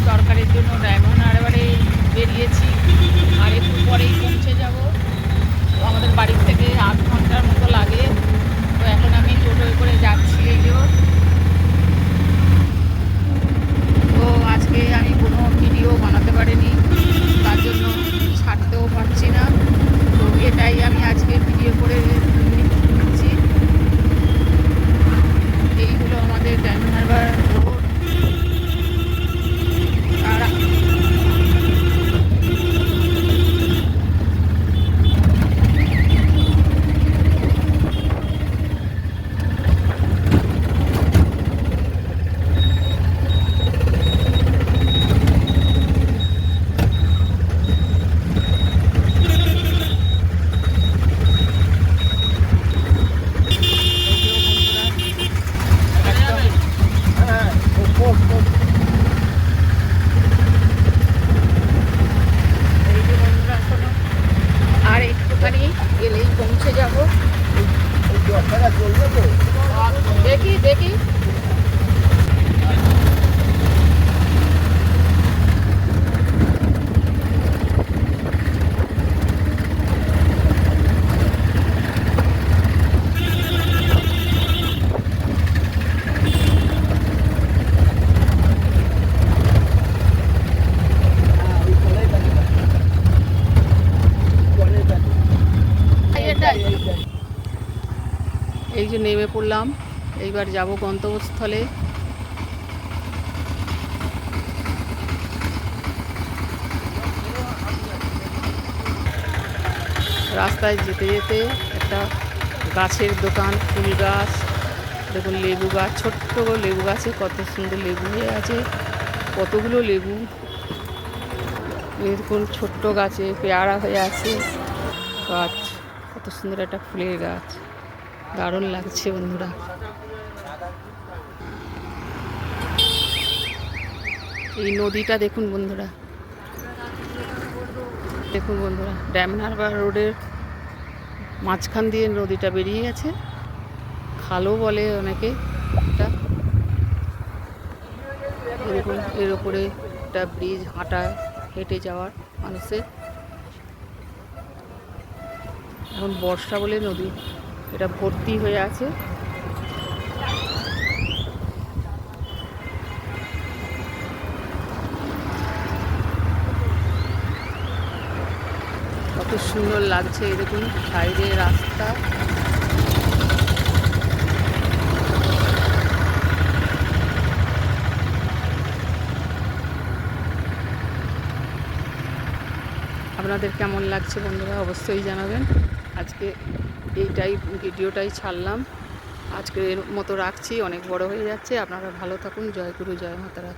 তরকারির জন্য ডায়মন্ড হারবারে বেরিয়েছি, আর একটু পরেই পৌঁছে যাব। তো আমাদের বাড়ির থেকে 8 ঘন্টার মতো লাগে। তো এখন আমি টোটোয় করে যাচ্ছি। এগুলো তো আজকে আমি কোনো ভিডিও বানাতে পারিনি, তার জন্য ছাড়তেও পারছি না। তো এটাই আমি আজকে ভিডিও করে নিচ্ছি। এই হলো আমাদের ডায়মন্ড হারবার রোড। আর আর একটুখানি গেলেই পৌঁছে যাব। দেখি দেখি এই যে নেমে পড়লাম। এইবার যাব গন্তব্যস্থলে। রাস্তায় যেতে যেতে একটা গাছের দোকান, ফুল গাছ, দেখুন লেবু গাছ, ছোট্ট লেবু গাছে কত সুন্দর লেবু হয়ে আছে, কতগুলো লেবু। দেখুন ছোট্ট গাছে পেয়ারা হয়ে আছে, গাছ কত সুন্দর একটা ফুলের গাছ, দারুণ লাগছে বন্ধুরা। এই নদীটা দেখুন বন্ধুরা, দেখুন বন্ধুরা, ডায়মন্ড হারবার রোডের মাঝখান দিয়ে নদীটা বেরিয়ে গেছে। খালও বলে অনেকে এটা। দেখুন এর ওপরে একটা ব্রিজ, হেঁটে যাওয়ার মানুষের। এখন বর্ষা বলে নদী এটা ভর্তি হয়ে আছে। কত সুন্দর লাগছে, দেখুন সাইডে রাস্তা। আপনাদের কেমন লাগছে বন্ধুরা অবশ্যই জানাবেন। আজকে ভিডিওটাই ছাড়লাম। আজকের মতো রাখছি, অনেক বড় হয়ে যাচ্ছে। আপনারা ভালো থাকুন। জয় গুরু, জয় মাতারা।